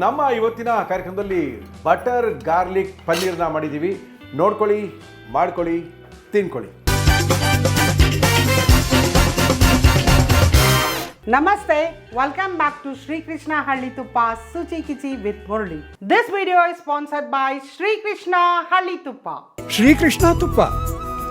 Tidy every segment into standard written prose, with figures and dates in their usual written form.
ನಮ್ಮ ಇವತ್ತಿನ ಕಾರ್ಯಕ್ರಮದಲ್ಲಿ ಬಟರ್ ಗಾರ್ಲಿಕ್ ಪನ್ನೀರ್ನ ಮಾಡಿದ್ದೀವಿ. ನೋಡ್ಕೊಳ್ಳಿ, ಮಾಡ್ಕೊಳ್ಳಿ, ತಿನ್ಕೊಳ್ಳಿ. Namaste, welcome back to Sri Krishna Halli Tuppa Suchi Kichi with Murli. This video is sponsored by Sri Krishna Halli Tuppa. Shri Krishna ತುಪ್ಪ,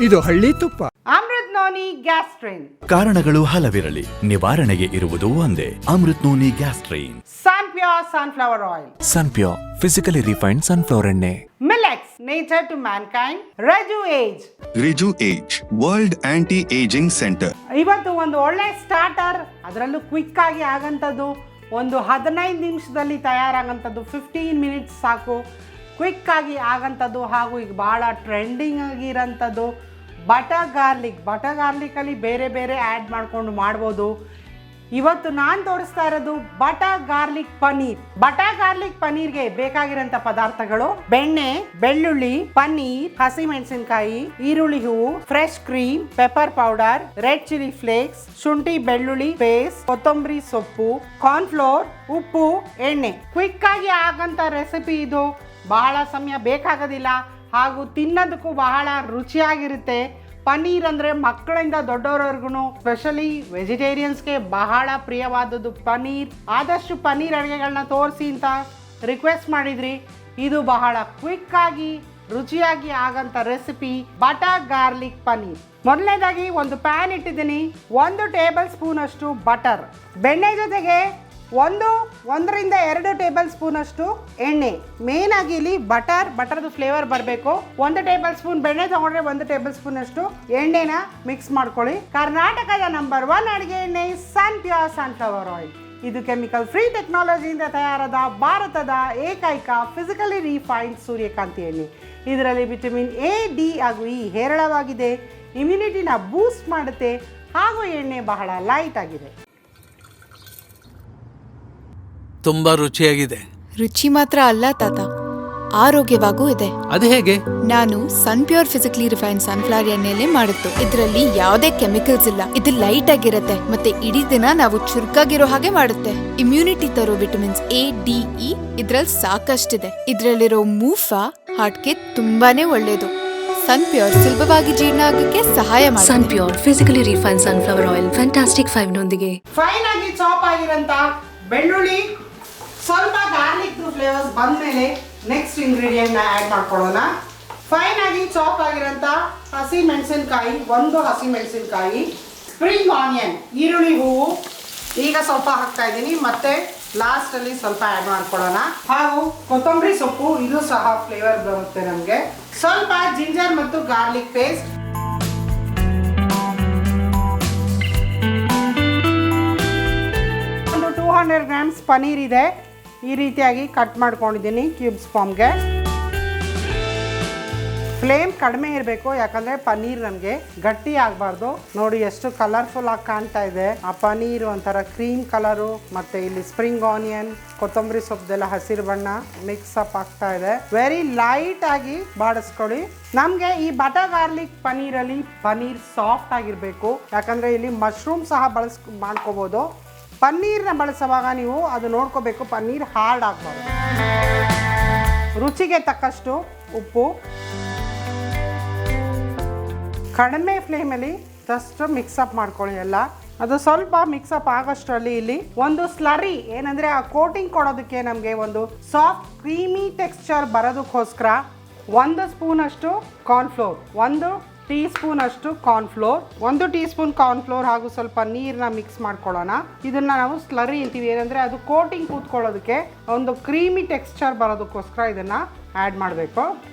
ಇದು ಹಳ್ಳಿ ತುಪ್ಪ. Amrit Noni Gastrin. ಕಾರಣಗಳು ಹಲವಿರಲಿ, ನಿವಾರಣೆಗೆ ಇರುವುದು ಒಂದೇ. Amrut Noni Gastrine. Sunpure Sunflower Oil. Sunpure physically refined sunflower ಎಣ್ಣೆ. Millex, Nature to Mankind. Reju Age. Reju Age, World Anti-Aging Center. ಇವತ್ತು ಒಂದು ಒಳ್ಳೆ ಸ್ಟಾರ್ಟರ್, ಅದರಲ್ಲೂ ಕ್ವಿಕ್ ಆಗಿ ಆಗಂಥದ್ದು, ಒಂದು 15 ನಿಮಿಷದಲ್ಲಿ ತಯಾರಾಗಂಥದ್ದು, 15 ಮಿನಿಟ್ಸ್ ಸಾಕು. ಕ್ವಿಕ್ ಆಗಿ ಆಗಂಥದ್ದು ಹಾಗೂ ಈಗ ಭಾಳ ಟ್ರೆಂಡಿಂಗ್ ಆಗಿರೋಂಥದ್ದು ಬಟರ್ ಗಾರ್ಲಿಕಲ್ಲಿ ಬೇರೆ ಬೇರೆ ಆ್ಯಡ್ ಮಾಡಿಕೊಂಡು ಮಾಡ್ಬೋದು. ಇವತ್ತು ನಾನು ತೋರಿಸ್ತಾ ಇರೋದು ಬಟರ್ ಗಾರ್ಲಿಕ್ ಪನ್ನೀರ್ಗೆ ಬೇಕಾಗಿರೋಂಥ ಪದಾರ್ಥಗಳು: ಬೆಣ್ಣೆ, ಬೆಳ್ಳುಳ್ಳಿ, ಪನ್ನೀರ್, ಹಸಿಮೆಣಸಿನಕಾಯಿ, ಈರುಳ್ಳಿ ಹೂವು, fresh cream, pepper powder, red chilli flakes, ಶುಂಠಿ ಬೆಳ್ಳುಳ್ಳಿ ಪೇಸ್ಟ್, ಕೊತ್ತಂಬರಿ ಸೊಪ್ಪು, ಕಾರ್ನ್ಫ್ಲೋರ್, ಉಪ್ಪು, ಎಣ್ಣೆ. ಕ್ವಿಕ್ ಆಗಿ ಆಗಂತ ರೆಸಿಪಿ ಇದು. ಬಹಳ ಸಮಯ ಬೇಕಾಗೋದಿಲ್ಲ ಹಾಗೂ ತಿನ್ನೋದಕ್ಕೂ ಬಹಳ ರುಚಿಯಾಗಿರುತ್ತೆ. ಪನ್ನೀರ್ ಅಂದರೆ ಮಕ್ಕಳಿಂದ ದೊಡ್ಡವರವರೆಗೂ, ಸ್ಪೆಷಲಿ ವೆಜಿಟೇರಿಯನ್ಸ್ಗೆ ಬಹಳ ಪ್ರಿಯವಾದದ್ದು ಪನ್ನೀರ್. ಆದಷ್ಟು ಪನ್ನೀರ್ ಅಡುಗೆಗಳನ್ನ ತೋರಿಸಿ ಅಂತ ರಿಕ್ವೆಸ್ಟ್ ಮಾಡಿದ್ರಿ. ಇದು ಬಹಳ ಕ್ವಿಕ್ ಆಗಿ ರುಚಿಯಾಗಿ ಆಗಂಥ ರೆಸಿಪಿ ಬಟರ್ ಗಾರ್ಲಿಕ್ ಪನ್ನೀರ್. ಮೊದಲನೇದಾಗಿ ಒಂದು ಪ್ಯಾನ್ ಇಟ್ಟಿದ್ದೀನಿ. 1 ಟೇಬಲ್ ಸ್ಪೂನ್ ಅಷ್ಟು ಬಟರ್, ಬೆಣ್ಣೆ ಜೊತೆಗೆ 1 2 ಟೇಬಲ್ ಸ್ಪೂನ್ ಅಷ್ಟು ಎಣ್ಣೆ. ಮೇನ್ ಆಗಿ ಇಲ್ಲಿ ಬಟರ್ದು ಫ್ಲೇವರ್ ಬರಬೇಕು. 1 ಟೇಬಲ್ ಸ್ಪೂನ್ ಬೆಣ್ಣೆ ತಗೊಂಡ್ರೆ 1 ಟೇಬಲ್ ಸ್ಪೂನ್ ಅಷ್ಟು ಎಣ್ಣೆನ ಮಿಕ್ಸ್ ಮಾಡ್ಕೊಳ್ಳಿ. ಕರ್ನಾಟಕದ ನಂಬರ್ 1 ಅಡುಗೆ ಎಣ್ಣೆ ಸನ್ಪ್ಯೂರ್ ಸನ್ಫ್ಲವರ್ ಆಯಿಲ್. ಇದು ಕೆಮಿಕಲ್ ಫ್ರೀ ಟೆಕ್ನಾಲಜಿಯಿಂದ ತಯಾರಾದ ಭಾರತದ ಏಕೈಕ ಫಿಸಿಕಲಿ ರಿಫೈನ್ಡ್ ಸೂರ್ಯಕಾಂತಿ ಎಣ್ಣೆ. ಇದರಲ್ಲಿ ವಿಟಮಿನ್ ಎ, ಡಿ ಹಾಗೂ ಇ ಹೇರಳವಾಗಿದೆ. ಇಮ್ಯುನಿಟಿನ ಬೂಸ್ಟ್ ಮಾಡುತ್ತೆ ಹಾಗೂ ಎಣ್ಣೆ ಬಹಳ ಲೈಟ್ ಆಗಿದೆ. ತುಂಬಾ ರುಚಿಯಾಗಿದೆ. ರುಚಿ ಮಾತ್ರ ಅಲ್ಲ ತಾತ, ಆರೋಗ್ಯವಾಗೂ ಇದೆ. ಅದು ಹೇಗೆ? ನಾನು ಸನ್ಪ್ಯೂರ್ ಫಿಸಿಕಲಿ ರಿಫೈನ್ಡ್ ಸನ್ಫ್ಲವರ್ ಎಣ್ಣೆಲೆ ಮಾಡುತ್ತು. ಇದರಲ್ಲಿ ಯಾವುದೇ ಕೆಮಿಕಲ್ಸ್ ಇಲ್ಲ. ಇದು ಲೈಟ್ ಆಗಿರುತ್ತೆ ಮತ್ತೆ ಇಡೀ ದಿನ ನಾವು ಚುರುಕಾಗಿರೋ ಹಾಗೆ ಮಾಡುತ್ತೆ. ಇಮ್ಯುನಿಟಿ ತರೋ ವಿಟಮಿನ್ಸ್ ಎ, ಡಿ, ಇ ಇದ್ರಲ್ಲಿ ಸಾಕಷ್ಟಿದೆ. ಇದರಲ್ಲಿರೋ ಮೂಫಾ ಹಾರ್ಟ್ಗೆ ತುಂಬಾನೇ ಒಳ್ಳೇದು. ಸನ್ಪ್ಯೂರ್ ಸುಲಭವಾಗಿ ಜೀರ್ಣ ಆಗಕ್ಕೆ ಸಹಾಯ ಮಾಡುತ್ತೆ. Sunpure physically refined sunflower oil fantastic 5 ನೊಂದಿಗೆ. ಫೈನ್ ಆಗಿ ಚಾಪ್ ಆಗಿರಂತ ಬೆಳ್ಳುಳ್ಳಿ, ಸ್ವಲ್ಪ ಗಾರ್ಲಿಕ್ ಫ್ಲೇವರ್ಸ್ ಬಂದ್ಮೇಲೆ ನೆಕ್ಸ್ಟ್ ಇಂಗ್ರೀಡಿಯೆಂಟ್ ಆ್ಯಡ್ ಮಾಡ್ಕೊಳ್ಳೋಣ. ಫೈನ್ ಆಗಿ ಚಾಪ್ ಆಗಿರೋಂಥ ಹಸಿ ಮೆಣಸಿನಕಾಯಿ, 1 ಹಸಿ ಮೆಣಸಿನಕಾಯಿ, ಸ್ಪ್ರಿಂಗ್ ಆನಿಯನ್, ಈರುಳ್ಳಿ ಹೂವು ಈಗ ಸ್ವಲ್ಪ ಹಾಕ್ತಾ ಇದ್ದೀನಿ, ಮತ್ತೆ ಲಾಸ್ಟಲ್ಲಿ ಸ್ವಲ್ಪ ಆ್ಯಡ್ ಮಾಡ್ಕೊಳ್ಳೋಣ. ಹಾಗೂ ಕೊತ್ತಂಬರಿ ಸೊಪ್ಪು, ಇದು ಸಹ ಫ್ಲೇವರ್ ಬರುತ್ತೆ ನಮಗೆ. ಸ್ವಲ್ಪ ಜಿಂಜರ್ ಮತ್ತು ಗಾರ್ಲಿಕ್ ಪೇಸ್ಟ್, 200 ಗ್ರಾಮ್ಸ್ ಪನ್ನೀರ್ ಇದೆ. ಈ ರೀತಿಯಾಗಿ ಕಟ್ ಮಾಡ್ಕೊಂಡಿದ್ದೀನಿ ಕ್ಯೂಬ್ಸ್ ಫಾರ್ಮ್ಗೆ. ಫ್ಲೇಮ್ ಕಡಿಮೆ ಇರಬೇಕು, ಯಾಕಂದರೆ ಪನ್ನೀರ್ ನಮಗೆ ಗಟ್ಟಿ ಆಗಬಾರ್ದು. ನೋಡಿ ಎಷ್ಟು ಕಲರ್ಫುಲ್ ಆಗಿ ಕಾಣ್ತಾ ಇದೆ ಆ ಪನ್ನೀರು, ಒಂಥರ ಕ್ರೀಮ್ ಕಲರು. ಮತ್ತು ಇಲ್ಲಿ ಸ್ಪ್ರಿಂಗ್ ಆನಿಯನ್, ಕೊತ್ತಂಬರಿ ಸೊಪ್ಪೆಲ್ಲ ಹಸಿರು ಬಣ್ಣ ಮಿಕ್ಸ್ ಅಪ್ ಆಗ್ತಾ ಇದೆ. ವೆರಿ ಲೈಟ್ ಆಗಿ ಬಾಡಿಸ್ಕೊಳ್ಳಿ. ನಮಗೆ ಈ ಬಟರ್ ಗಾರ್ಲಿಕ್ ಪನ್ನೀರಲ್ಲಿ ಪನ್ನೀರ್ ಸಾಫ್ಟ್ ಆಗಿರಬೇಕು, ಯಾಕಂದರೆ ಇಲ್ಲಿ ಮಶ್ರೂಮ್ ಸಹ ಮಾಡ್ಕೋಬೋದು. ಪನ್ನೀರ್ನ ಬಳಸುವಾಗ ನೀವು ಅದು ನೋಡ್ಕೋಬೇಕು, ಪನ್ನೀರ್ ಹಾರ್ಡ್ ಆಗಬಾರ್ದು. ರುಚಿಗೆ ತಕ್ಕಷ್ಟು ಉಪ್ಪು, ಕಡಿಮೆ ಫ್ಲೇಮಲ್ಲಿ ಜಸ್ಟ್ ಮಿಕ್ಸಪ್ ಮಾಡ್ಕೊಳ್ಳಿ ಎಲ್ಲ. ಅದು ಸ್ವಲ್ಪ ಮಿಕ್ಸಪ್ ಆಗೋಷ್ಟರಲ್ಲಿ ಇಲ್ಲಿ ಒಂದು ಸ್ಲರಿ, ಏನಂದರೆ ಆ ಕೋಟಿಂಗ್ ಕೊಡೋದಕ್ಕೆ ನಮಗೆ ಒಂದು ಸಾಫ್ಟ್ ಕ್ರೀಮಿ ಟೆಕ್ಸ್ಚರ್ ಬರೋದಕ್ಕೋಸ್ಕರ 1 ಸ್ಪೂನ್ ಅಷ್ಟು ಕಾರ್ನ್ಫ್ಲೋರ್, 1 ಟೀ ಸ್ಪೂನ್ ಅಷ್ಟು ಕಾರ್ನ್ಫ್ಲೋರ್, 1 ಟೀ ಸ್ಪೂನ್ ಕಾರ್ನ್ಫ್ಲೋರ್ ಹಾಗೂ ಸ್ವಲ್ಪ ನೀರನ್ನ ಮಿಕ್ಸ್ ಮಾಡ್ಕೊಳ್ಳೋಣ. ಇದನ್ನು ನಾವು ಸ್ಲರಿ ಅಂತೀವಿ, ಏನಂದರೆ ಅದು ಕೋಟಿಂಗ್ ಕೂತ್ಕೊಳ್ಳೋದಕ್ಕೆ, ಒಂದು ಕ್ರೀಮಿ ಟೆಕ್ಸ್ಚರ್ ಬರೋದಕ್ಕೋಸ್ಕರ ಇದನ್ನು ಆ್ಯಡ್ ಮಾಡಬೇಕು.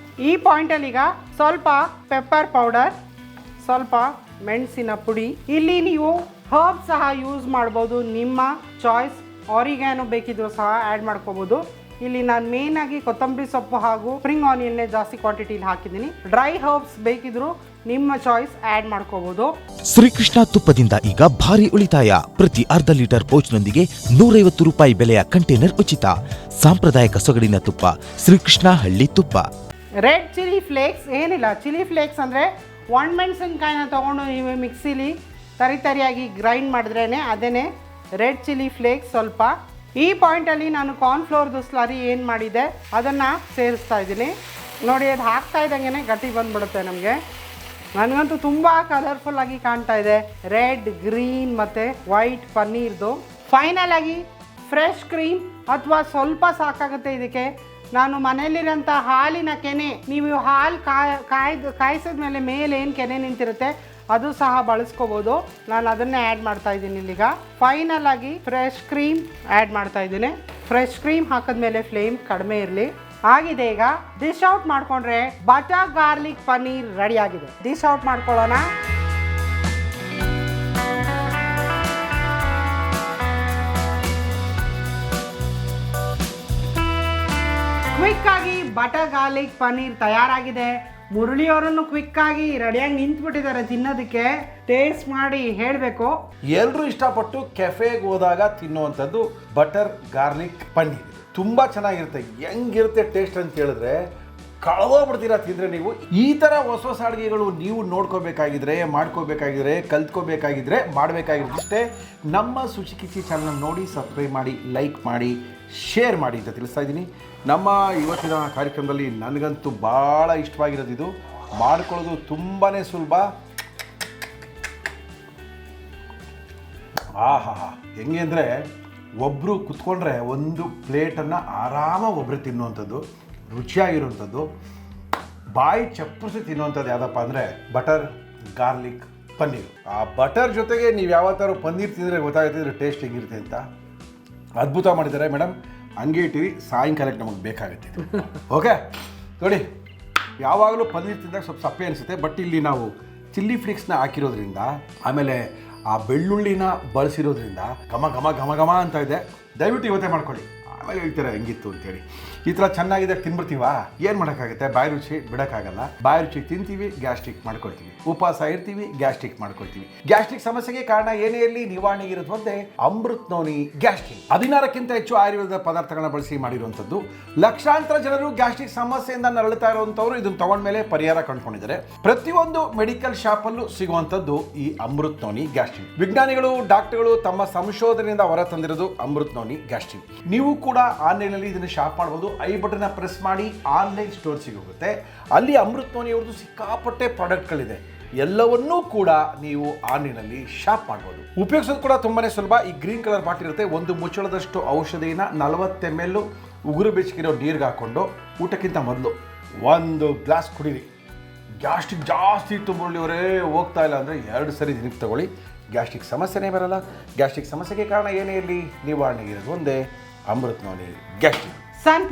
ಈ ಪಾಯಿಂಟಲ್ಲಿ ಈಗ ಸ್ವಲ್ಪ ಪೆಪ್ಪರ್ ಪೌಡರ್, ಸ್ವಲ್ಪ ಮೆಣಸಿನ ಪುಡಿ. ಇಲ್ಲಿ ನೀವು ಹರ್ಬ್ ಸಹ ಯೂಸ್ ಮಾಡ್ಬೋದು, ನಿಮ್ಮ ಚಾಯ್ಸ್. ಆರಿಗ್ಯಾನೋ ಬೇಕಿದ್ರು ಸಹ ಆ್ಯಡ್ ಮಾಡ್ಕೋಬೋದು. ಇಲ್ಲಿ ನಾನು ಮೇನ್ ಆಗಿ ಕೊತ್ತಂಬರಿ ಸೊಪ್ಪು ಹಾಗೂ ಸ್ಪ್ರಿಂಗ್ ಆನಿಯನ್ನೇ ಜಾಸ್ತಿ ಕ್ವಾಂಟಿಟಿಲಿ ಹಾಕಿದ್ದೀನಿ. ಡ್ರೈ ಹರ್ಬ್ಸ್ ಬೇಕಿದ್ರು ನಿಮ್ಮ ಚಾಯ್ಸ್ ಆ್ಯಡ್ ಮಾಡ್ಕೋಬಹುದು. ಶ್ರೀಕೃಷ್ಣ ತುಪ್ಪದಿಂದ ಈಗ ಭಾರಿ ಉಳಿತಾಯ. ಪ್ರತಿ ಅರ್ಧ ಲೀಟರ್ ಪೌಚ್ನೊಂದಿಗೆ 150 ರೂಪಾಯಿ ಬೆಲೆಯ ಕಂಟೈನರ್ ಉಚಿತ. ಸಾಂಪ್ರದಾಯಿಕ ಸೊಗಡಿನ ತುಪ್ಪ, ಶ್ರೀಕೃಷ್ಣ ಹಳ್ಳಿ ತುಪ್ಪ. ರೆಡ್ ಚಿಲ್ಲಿ ಫ್ಲೇಕ್ಸ್ ಏನಿಲ್ಲ, ಚಿಲ್ಲಿ ಫ್ಲೇಕ್ಸ್ ಅಂದರೆ ಒಣಮೆಣಸಿನ್ಕಾಯಿನ ತೊಗೊಂಡು ನೀವು ಮಿಕ್ಸಿಲಿ ತರಿಯಾಗಿ ಗ್ರೈಂಡ್ ಮಾಡಿದ್ರೇ ಅದೇ ರೆಡ್ ಚಿಲ್ಲಿ ಫ್ಲೇಕ್ಸ್. ಸ್ವಲ್ಪ ಈ ಪಾಯಿಂಟಲ್ಲಿ ನಾನು ಕಾರ್ನ್ಫ್ಲೋರ್ದು ಸ್ಲರಿ ಏನು ಮಾಡಿದೆ ಅದನ್ನು ಸೇರಿಸ್ತಾ ಇದ್ದೀನಿ. ನೋಡಿ, ಅದು ಹಾಕ್ತಾ ಇದ್ದಂಗೆ ಗಟ್ಟಿ ಬಂದುಬಿಡುತ್ತೆ ನಮಗೆ. ನನಗಂತೂ ತುಂಬ ಕಲರ್ಫುಲ್ಲಾಗಿ ಕಾಣ್ತಾ ಇದೆ, ರೆಡ್, ಗ್ರೀನ್ ಮತ್ತು ವೈಟ್ ಪನ್ನೀರ್ದು. ಫೈನಲ್ ಆಗಿ ಫ್ರೆಶ್ ಕ್ರೀಮ್ ಅಥವಾ ಸ್ವಲ್ಪ ಸಾಕಾಗುತ್ತೆ ಇದಕ್ಕೆ. ನಾನು ಮನೆಯಲ್ಲಿರೋಂಥ ಹಾಲಿನ ಕೆನೆ, ನೀವು ಹಾಲು ಕಾಯಿಸಿದ ಮೇಲೆ ಏನು ಕೆನೆ ನಿಂತಿರುತ್ತೆ ಅದು ಸಹ ಬಳಸ್ಕೋಬೋದು. ನಾನು ಅದನ್ನೇ ಆ್ಯಡ್ ಮಾಡ್ತಾ ಇದ್ದೀನಿ ಇಲ್ಲಿಗ. ಫೈನಲ್ ಆಗಿ ಫ್ರೆಶ್ ಕ್ರೀಮ್ ಆ್ಯಡ್ ಮಾಡ್ತಾ ಇದ್ದೀನಿ. ಫ್ರೆಶ್ ಕ್ರೀಮ್ ಹಾಕಿದ್ಮೇಲೆ ಫ್ಲೇಮ್ ಕಡಿಮೆ ಇರಲಿ. ಆಗಿದೆ. ಈಗ ಡಿಶ್ ಔಟ್ ಮಾಡಿಕೊಂಡ್ರೆ ಬಟರ್ ಗಾರ್ಲಿಕ್ ಪನ್ನೀರ್ ರೆಡಿ ಆಗಿದೆ. ಡಿಶ್ ಔಟ್ ಮಾಡ್ಕೊಳ್ಳೋಣ. ಕ್ವಿಕ್ ಆಗಿ ಬಟರ್ ಗಾರ್ಲಿಕ್ ಪನ್ನೀರ್ ತಯಾರಾಗಿದೆ. ಮುರಳಿಯವರನ್ನು ಕ್ವಿಕ್ ಆಗಿ ರೆಡಿಯಾಗಿ ನಿಂತ್ಬಿಟ್ಟಿದ್ದಾರೆ ತಿನ್ನೋದಕ್ಕೆ. ಟೇಸ್ಟ್ ಮಾಡಿ ಹೇಳಬೇಕು. ಎಲ್ಲರೂ ಇಷ್ಟಪಟ್ಟು ಕೆಫೆಗೆ ಹೋದಾಗ ತಿನ್ನುವಂಥದ್ದು ಬಟರ್ ಗಾರ್ಲಿಕ್ ಪನ್ನೀರ್. ತುಂಬ ಚೆನ್ನಾಗಿರುತ್ತೆ. ಹೆಂಗಿರುತ್ತೆ ಟೇಸ್ಟ್ ಅಂತ ಹೇಳಿದ್ರೆ ಕಳ್ದೋಗ್ಬಿಡ್ತೀರಾ ತಿಂದರೆ ನೀವು. ಈ ಥರ ಹೊಸ ಹೊಸ ಅಡುಗೆಗಳು ನೀವು ನೋಡ್ಕೋಬೇಕಾಗಿದ್ರೆ, ಮಾಡ್ಕೋಬೇಕಾಗಿದ್ರೆ, ಕಲ್ತ್ಕೋಬೇಕಾಗಿದ್ರೆ ಮಾಡಬೇಕಾಗಿರೋದಿಷ್ಟೇ. ನಮ್ಮ ಶುಚಿಕಿಚಿ ಚಾನಲ್ ನೋಡಿ, ಸಬ್ಸ್ಕ್ರೈಬ್ ಮಾಡಿ, ಲೈಕ್ ಮಾಡಿ, ಶೇರ್ ಮಾಡಿ ಅಂತ ತಿಳಿಸ್ತಾ ಇದ್ದೀನಿ. ನಮ್ಮ ಇವತ್ತಿನ ಕಾರ್ಯಕ್ರಮದಲ್ಲಿ ನನಗಂತೂ ಭಾಳ ಇಷ್ಟವಾಗಿರೋದು ಇದು. ಮಾಡ್ಕೊಳ್ಳೋದು ತುಂಬಾ ಸುಲಭ. ಆಹಾ, ಹೆಂಗೆ ಅಂದರೆ ಒಬ್ಬರು ಕುತ್ಕೊಂಡ್ರೆ ಒಂದು ಪ್ಲೇಟನ್ನು ಆರಾಮಾಗಿ ಒಬ್ಬರು ತಿನ್ನುವಂಥದ್ದು, ರುಚಿಯಾಗಿರುವಂಥದ್ದು, ಬಾಯಿ ಚಪ್ಪರಿಸಿ ತಿನ್ನುವಂಥದ್ದು ಯಾವುದಪ್ಪ ಅಂದರೆ ಬಟರ್ ಗಾರ್ಲಿಕ್ ಪನ್ನೀರು. ಆ ಬಟರ್ ಜೊತೆಗೆ ನೀವು ಯಾವತ್ತಾರು ಪನ್ನೀರ್ ತಿಂದರೆ ಗೊತ್ತಾಗುತ್ತಿದ್ರೆ ಟೇಸ್ಟ್ ಹೆಂಗಿರುತ್ತೆ ಅಂತ. ಅದ್ಭುತ ಮಾಡಿದ್ದಾರೆ ಮೇಡಮ್. ಹಂಗೆ ಇಟ್ಟಿರಿ, ಸಾಯಂಕಾಲಕ್ಕೆ ನಮಗೆ ಬೇಕಾಗುತ್ತೆ. ಓಕೆ ನೋಡಿ, ಯಾವಾಗಲೂ ಪನ್ನೀರ್ ತಿಂದಾಗ ಸ್ವಲ್ಪ ಸಪ್ಪೆ ಅನಿಸುತ್ತೆ. ಬಟ್ ಇಲ್ಲಿ ನಾವು ಚಿಲ್ಲಿ ಫ್ಲೇಕ್ಸ್ನ ಹಾಕಿರೋದ್ರಿಂದ, ಆಮೇಲೆ ಆ ಬೆಳ್ಳುಳ್ಳಿನ ಬಳಸಿರೋದ್ರಿಂದ ಘಮ ಘಮ ಘಮ ಘಮ ಅಂತ ಇದೆ. ದಯವಿಟ್ಟು ಇವತ್ತೇ ಮಾಡ್ಕೊಳ್ಳಿ, ಆಮೇಲೆ ಹೇಳ್ತೀರಾ ಹೆಂಗಿತ್ತು ಅಂತೇಳಿ. ಈ ಥರ ಚೆನ್ನಾಗಿದೆ ತಿನ್ಬಿಡ್ತೀವಾ, ಏನು ಮಾಡೋಕ್ಕಾಗುತ್ತೆ? ಬಾಯಿ ರುಚಿ ಬಿಡೋಕ್ಕಾಗಲ್ಲ. ಬಾಯಿ ರುಚಿ ತಿಂತೀವಿ, ಗ್ಯಾಸ್ಟ್ರಿಕ್ ಮಾಡ್ಕೊಳ್ತೀವಿ. ಉಪವಾಸ ಇರ್ತೀವಿ, ಗ್ಯಾಸ್ಟ್ರಿಕ್ ಮಾಡ್ಕೊಳ್ತೀವಿ. ಗ್ಯಾಸ್ಟ್ರಿಕ್ ಸಮಸ್ಯೆಗೆ ಕಾರಣ ಏನೇ ಇರಲಿ ನಿವಾರಣೆ ಇರೋದು ಒಂದೇ, ಅಮೃತ್ ನೋನಿ ಗ್ಯಾಸ್ಟ್ರಿಕ್. 16ಕ್ಕಿಂತ ಹೆಚ್ಚು ಆಯುರ್ವೇದ ಪದಾರ್ಥಗಳನ್ನ ಬಳಸಿ ಮಾಡಿರುವಂಥದ್ದು. ಲಕ್ಷಾಂತರ ಜನರು ಗ್ಯಾಸ್ಟ್ರಿಕ್ ಸಮಸ್ಯೆಯಿಂದ ನರಳುತ್ತಾ ಇರುವಂಥವ್ರು ಇದನ್ನು ತಗೊಂಡ್ಮೇಲೆ ಪರಿಹಾರ ಕಂಡುಕೊಂಡಿದ್ದಾರೆ. ಪ್ರತಿಯೊಂದು ಮೆಡಿಕಲ್ ಶಾಪಲ್ಲೂ ಸಿಗುವಂಥದ್ದು ಈ ಅಮೃತ್ ನೋನಿ ಗ್ಯಾಸ್ಟ್ರಿಕ್. ವಿಜ್ಞಾನಿಗಳು, ಡಾಕ್ಟರ್ಗಳು ತಮ್ಮ ಸಂಶೋಧನೆಯಿಂದ ಹೊರ ತಂದಿರೋದು ಅಮೃತ್ ನೋನಿ ಗ್ಯಾಸ್ಟ್ರಿಕ್. ನೀವು ಕೂಡ ಆನ್ಲೈನಲ್ಲಿ ಇದನ್ನು ಶಾಪ್ ಮಾಡ್ಬೋದು. ಐ ಬಟನ್ನ ಪ್ರೆಸ್ ಮಾಡಿ ಆನ್ಲೈನ್ ಸ್ಟೋರ್ ಸಿಗೋಗುತ್ತೆ. ಅಲ್ಲಿ ಅಮೃತ್ ನೋನಿ ಅವ್ರದ್ದು ಸಿಕ್ಕಾಪಟ್ಟೆ ಪ್ರಾಡಕ್ಟ್ಗಳಿದೆ. ಎಲ್ಲವನ್ನೂ ಕೂಡ ನೀವು ಆನ್ಲೈನಲ್ಲಿ ಶಾಪ್ ಮಾಡ್ಬೋದು. ಉಪಯೋಗಿಸೋದು ಕೂಡ ತುಂಬಾ ಸುಲಭ. ಈ ಗ್ರೀನ್ ಕಲರ್ ಬಾಟಲ್ ಇರುತ್ತೆ. ಒಂದು ಮುಚ್ಚಳದಷ್ಟು ಔಷಧಿನ 40 ml ಉಗುರು ಬೆಚ್ಚಗಿರೋ ನೀರಿಗೆ ಹಾಕ್ಕೊಂಡು ಊಟಕ್ಕಿಂತ ಮೊದಲು 1 ಗ್ಲಾಸ್ ಕುಡೀರಿ. ಗ್ಯಾಸ್ಟ್ರಿಕ್ ಜಾಸ್ತಿ ಇತ್ತು ಮುರಳಿಯವರೇ, ಹೋಗ್ತಾ ಇಲ್ಲ ಅಂದರೆ 2 ಸರಿ ದಿನಕ್ಕೆ ತಗೊಳ್ಳಿ. ಗ್ಯಾಸ್ಟ್ರಿಕ್ ಸಮಸ್ಯೆನೇ ಬರಲ್ಲ. ಗ್ಯಾಸ್ಟ್ರಿಕ್ ಸಮಸ್ಯೆಗೆ ಕಾರಣ ಏನೇ ಇರಲಿ ನಿವಾರಣೆಗೆ ಇರೋದು ಒಂದೇ, ಅಮೃತ್ ನೋನಿ ಗ್ಯಾಸ್ಟ್ರಿಕ್. ಸನ್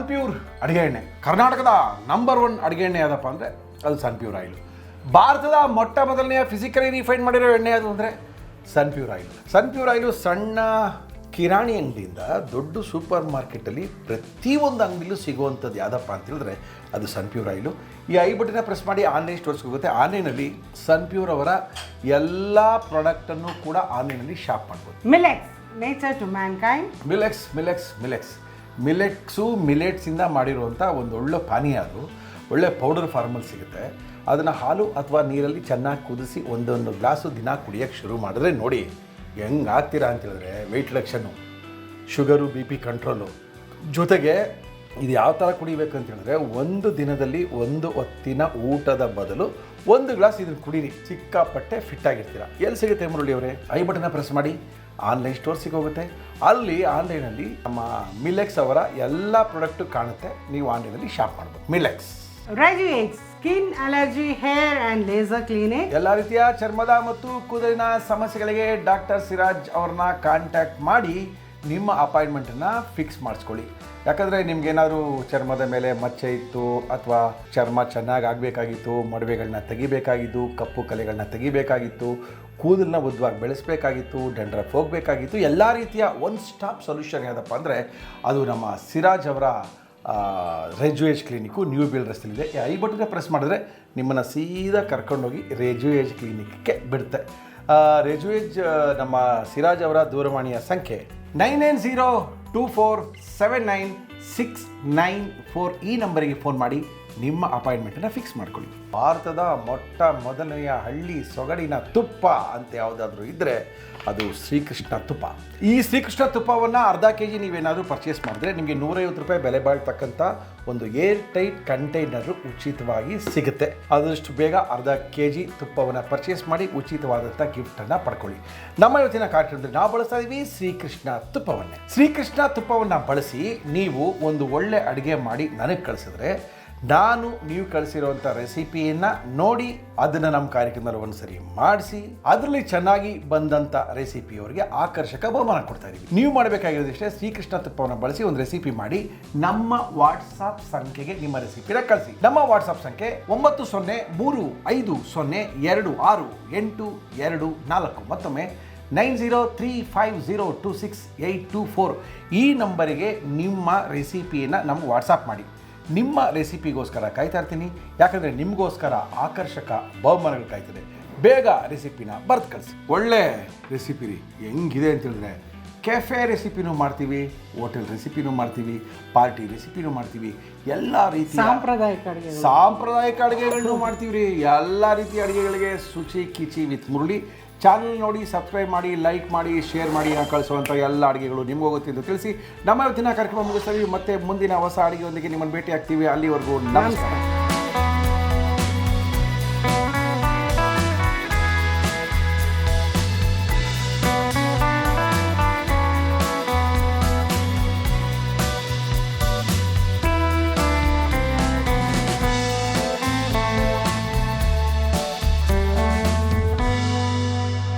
ಪ್ಯೂರ್ ಅಡುಗೆ ಎಣ್ಣೆ. ಕರ್ನಾಟಕದ ನಂಬರ್ 1 ಅಡುಗೆ ಎಣ್ಣೆ ಯಾವುದಪ್ಪ ಅಂದರೆ ಅದು ಸನ್ ಪ್ಯೂರ್ ಆಯಿಲ್. ಭಾರತದ ಮೊಟ್ಟ ಮೊದಲನೆಯ ಫಿಸಿಕಲಿ ರಿಫೈಂಡ್ ಮಾಡಿರೋ ಎಣ್ಣೆ ಅದು ಅಂದರೆ ಸನ್ ಪ್ಯೂರ್ ಆಯಿಲ್. ಸನ್ ಪ್ಯೂರ್ ಆಯಿಲು ಸಣ್ಣ ಕಿರಾಣಿ ಅಂಗಡಿಯಿಂದ ದೊಡ್ಡ ಸೂಪರ್ ಮಾರ್ಕೆಟಲ್ಲಿ ಪ್ರತಿಯೊಂದು ಅಂಗಡಿಲೂ ಸಿಗುವಂಥದ್ದು ಯಾವುದಪ್ಪ ಅಂತ ಹೇಳಿದ್ರೆ ಅದು ಸನ್ ಪ್ಯೂರ್ ಆಯಿಲು. ಈ ಐ ಬಟನ್ನ ಪ್ರೆಸ್ ಮಾಡಿ ಆನ್ಲೈನ್ ಸ್ಟೋರ್ಸ್ಗೆ ಹೋಗುತ್ತೆ. ಆನ್ಲೈನಲ್ಲಿ ಸನ್ ಪ್ಯೂರ್ ಅವರ ಎಲ್ಲ ಪ್ರಾಡಕ್ಟನ್ನು ಕೂಡ ಆನ್ಲೈನಲ್ಲಿ ಶಾಪ್ ಮಾಡ್ಬೋದು. Millets, nature to mankind. ಮಿಲೆಟ್ಸಿಂದ ಮಾಡಿರುವಂಥ ಒಂದು ಒಳ್ಳೆ ಪಾನೀಯ. ಅದು ಒಳ್ಳೆ ಪೌಡರ್ ಫಾರ್ಮಲ್ಲಿ ಸಿಗುತ್ತೆ. ಅದನ್ನು ಹಾಲು ಅಥವಾ ನೀರಲ್ಲಿ ಚೆನ್ನಾಗಿ ಕುದಿಸಿ ಒಂದೊಂದು ಗ್ಲಾಸು ದಿನ ಕುಡಿಯೋಕ್ಕೆ ಶುರು ಮಾಡಿದ್ರೆ ನೋಡಿ ಹೆಂಗೆ ಆಗ್ತೀರಾ ಅಂತೇಳಿದ್ರೆ weight reduction, sugar, BP control. ಜೊತೆಗೆ ಇದು ಯಾವ ಥರ ಕುಡಿಬೇಕು ಅಂತ ಹೇಳಿದ್ರೆ ಒಂದು ದಿನದಲ್ಲಿ 1 ಹೊತ್ತಿನ ಊಟದ ಬದಲು 1 ಗ್ಲಾಸ್ ಇದನ್ನು ಕುಡೀರಿ, ಸಿಕ್ಕಾಪಟ್ಟೆ ಫಿಟ್ಟಾಗಿರ್ತೀರ. ಎಲ್ಲಿ ಸಿಗುತ್ತೆ ಮುರಳಿಯವರೇ? ಐ ಬಟನ್ನ ಪ್ರೆಸ್ ಮಾಡಿ ಆನ್ಲೈನ್ ಸ್ಟೋರ್ ಸಿಗೋಗುತ್ತೆ. ಅಲ್ಲಿ ಆನ್ಲೈನಲ್ಲಿ ನಮ್ಮ ಮಿಲೆಕ್ಸ್ ಅವರ ಎಲ್ಲ ಪ್ರಾಡಕ್ಟು ಕಾಣುತ್ತೆ. ನೀವು ಆನ್ಲೈನಲ್ಲಿ ಶಾಪ್ ಮಾಡ್ಬೋದು. Millex skin allergy, hair and laser clinic. ಎಲ್ಲ ರೀತಿಯ ಚರ್ಮದ ಮತ್ತು ಕೂದಲಿನ ಸಮಸ್ಯೆಗಳಿಗೆ ಡಾಕ್ಟರ್ ಸಿರಾಜ್ ಅವ್ರನ್ನ ಕಾಂಟ್ಯಾಕ್ಟ್ ಮಾಡಿ ನಿಮ್ಮ ಅಪಾಯಿಂಟ್ಮೆಂಟನ್ನು ಫಿಕ್ಸ್ ಮಾಡಿಸ್ಕೊಳ್ಳಿ. ಯಾಕಂದರೆ ನಿಮ್ಗೇನಾದರೂ ಚರ್ಮದ ಮೇಲೆ ಮಚ್ಚೆ ಇತ್ತು ಅಥವಾ ಚರ್ಮ ಚೆನ್ನಾಗಿ ಆಗಬೇಕಾಗಿತ್ತು, ಮಡುವೆಗಳನ್ನ ತೆಗಿಬೇಕಾಗಿತ್ತು, ಕಪ್ಪು ಕಲೆಗಳನ್ನ ತೆಗಿಬೇಕಾಗಿತ್ತು, ಕೂದಲನ್ನ ಉದ್ದವಾಗಿ ಬೆಳೆಸಬೇಕಾಗಿತ್ತು, ಡೆಂಡ್ರಫ್ ಹೋಗಬೇಕಾಗಿತ್ತು, ಎಲ್ಲ ರೀತಿಯ ಒನ್ ಸ್ಟಾಪ್ ಸೊಲ್ಯೂಷನ್ ಯಾವುದಪ್ಪ ಅಂದರೆ ಅದು ನಮ್ಮ ಸಿರಾಜ್ ಅವರ ರೆಜುಯೇಜ್ ಕ್ಲಿನಿಕ್ಕು ನ್ಯೂ ಬಿಲ್ ರಸ್ತೆಯಲ್ಲಿದೆ. ಐ ಬಟನ್ನ ಪ್ರೆಸ್ ಮಾಡಿದ್ರೆ ನಿಮ್ಮನ್ನು ಸೀದಾ ಕರ್ಕೊಂಡೋಗಿ ರೆಜುಯೇಜ್ ಕ್ಲಿನಿಕ್ಗೆ ಬಿಡುತ್ತೆ. ರೆಜುಯೇಜ್ ನಮ್ಮ ಸಿರಾಜ್ ಅವರ ದೂರವಾಣಿಯ ಸಂಖ್ಯೆ 9902479694. ಈ ನಂಬರಿಗೆ ಫೋನ್ ಮಾಡಿ ನಿಮ್ಮ ಅಪಾಯಿಂಟ್ಮೆಂಟನ್ನು ಫಿಕ್ಸ್ ಮಾಡ್ಕೊಳ್ಳಿ. ಭಾರತದ ಮೊದಲನೆಯ ಹಳ್ಳಿ ಸೊಗಡಿನ ತುಪ್ಪ ಅಂತ ಯಾವುದಾದ್ರೂ ಇದ್ದರೆ ಅದು ಶ್ರೀಕೃಷ್ಣ ತುಪ್ಪ. ಈ ಶ್ರೀಕೃಷ್ಣ ತುಪ್ಪವನ್ನು ಅರ್ಧ ಕೆಜಿ ನೀವೇನಾದರೂ ಪರ್ಚೇಸ್ ಮಾಡಿದ್ರೆ ನಿಮಗೆ 150 ರೂಪಾಯಿ ಬೆಲೆ ಬಾಳ್ತಕ್ಕಂಥ ಒಂದು ಏರ್ ಟೈಟ್ ಕಂಟೈನರು ಉಚಿತವಾಗಿ ಸಿಗುತ್ತೆ. ಆದಷ್ಟು ಬೇಗ ಅರ್ಧ ಕೆಜಿ ತುಪ್ಪವನ್ನು ಪರ್ಚೇಸ್ ಮಾಡಿ ಉಚಿತವಾದಂಥ ಗಿಫ್ಟನ್ನು ಪಡ್ಕೊಳ್ಳಿ. ನಮ್ಮ ಇವತ್ತಿನ ಕಾರ್ಯಕ್ರಮದಲ್ಲಿ ನಾವು ಬಳಸ್ತಾ ಇದ್ದೀವಿ ಶ್ರೀಕೃಷ್ಣ ತುಪ್ಪವನ್ನೇ. ಶ್ರೀಕೃಷ್ಣ ತುಪ್ಪವನ್ನು ಬಳಸಿ ನೀವು ಒಂದು ಒಳ್ಳೆ ಅಡುಗೆ ಮಾಡಿ ನನಗೆ ಕಳಿಸಿದ್ರೆ ನೀವು ಕಳಿಸಿರುವಂಥ ರೆಸಿಪಿಯನ್ನು ನೋಡಿ ಅದನ್ನು ನಮ್ಮ ಕಾರ್ಯಕ್ರಮದಲ್ಲಿ ಒಂದ್ಸರಿ ಮಾಡಿಸಿ ಅದರಲ್ಲಿ ಚೆನ್ನಾಗಿ ಬಂದಂಥ ರೆಸಿಪಿಯವರಿಗೆ ಆಕರ್ಷಕ ಬಹುಮಾನ ಕೊಡ್ತಾ ಇದ್ದೀವಿ. ನೀವು ಮಾಡಬೇಕಾಗಿರೋದಿಷ್ಟೇ, ಶ್ರೀಕೃಷ್ಣ ತುಪ್ಪವನ್ನು ಬಳಸಿ ಒಂದು ರೆಸಿಪಿ ಮಾಡಿ ನಮ್ಮ ವಾಟ್ಸಾಪ್ ಸಂಖ್ಯೆಗೆ ನಿಮ್ಮ ರೆಸಿಪಿನ ಕಳಿಸಿ. ನಮ್ಮ ವಾಟ್ಸಾಪ್ ಸಂಖ್ಯೆ 9035026824. ಮತ್ತೊಮ್ಮೆ 9035026824. ಈ ನಂಬರಿಗೆ ನಿಮ್ಮ ರೆಸಿಪಿಯನ್ನು ನಮ್ಗೆ ವಾಟ್ಸಾಪ್ ಮಾಡಿ. ನಿಮ್ಮ ರೆಸಿಪಿಗೋಸ್ಕರ ಕಾಯ್ತಾ ಇರ್ತೀನಿ, ಯಾಕಂದರೆ ನಿಮಗೋಸ್ಕರ ಆಕರ್ಷಕ ಬಹುಮಾನಗಳು ಕಾಯ್ತದೆ. ಬೇಗ ರೆಸಿಪಿನ ಬರೆದು ಕಳಿಸಿ. ಒಳ್ಳೆ ರೆಸಿಪಿ ರೀ, ಹೆಂಗಿದೆ ಅಂತ ಹೇಳಿದ್ರೆ ಕೆಫೆ ರೆಸಿಪಿನೂ ಮಾಡ್ತೀವಿ, ಹೋಟೆಲ್ ರೆಸಿಪಿನೂ ಮಾಡ್ತೀವಿ, ಪಾರ್ಟಿ ರೆಸಿಪಿನೂ ಮಾಡ್ತೀವಿ, ಎಲ್ಲ ರೀತಿಯ ಸಾಂಪ್ರದಾಯಿಕ ಅಡುಗೆಗಳನ್ನೂ ಮಾಡ್ತೀವಿ ರೀ. ಎಲ್ಲ ರೀತಿಯ ಅಡುಗೆಗಳಿಗೆ ಶುಚಿ ಕಿಚಿ ವಿತ್ ಮುರಳಿ ಚಾನಲ್ ನೋಡಿ, ಸಬ್ಸ್ಕ್ರೈಬ್ ಮಾಡಿ, ಲೈಕ್ ಮಾಡಿ, ಶೇರ್ ಮಾಡಿ. ನಾನು ಕಳಿಸುವಂಥ ಎಲ್ಲ ಅಡುಗೆಗಳು ನಿಮಗೂ ಹೋಗುತ್ತೆ ಎಂದು ತಿಳಿಸಿ ನಮ್ಮ ಇವತ್ತಿನ ಕಾರ್ಯಕ್ರಮ ಮುಗಿಸ್ತೀವಿ. ಮತ್ತೆ ಮುಂದಿನ ಹೊಸ ಅಡುಗೆಯೊಂದಿಗೆ ನಿಮ್ಮನ್ನು ಭೇಟಿ ಆಗ್ತೀವಿ. ಅಲ್ಲಿವರೆಗೂ ನಮಸ್ಕಾರ.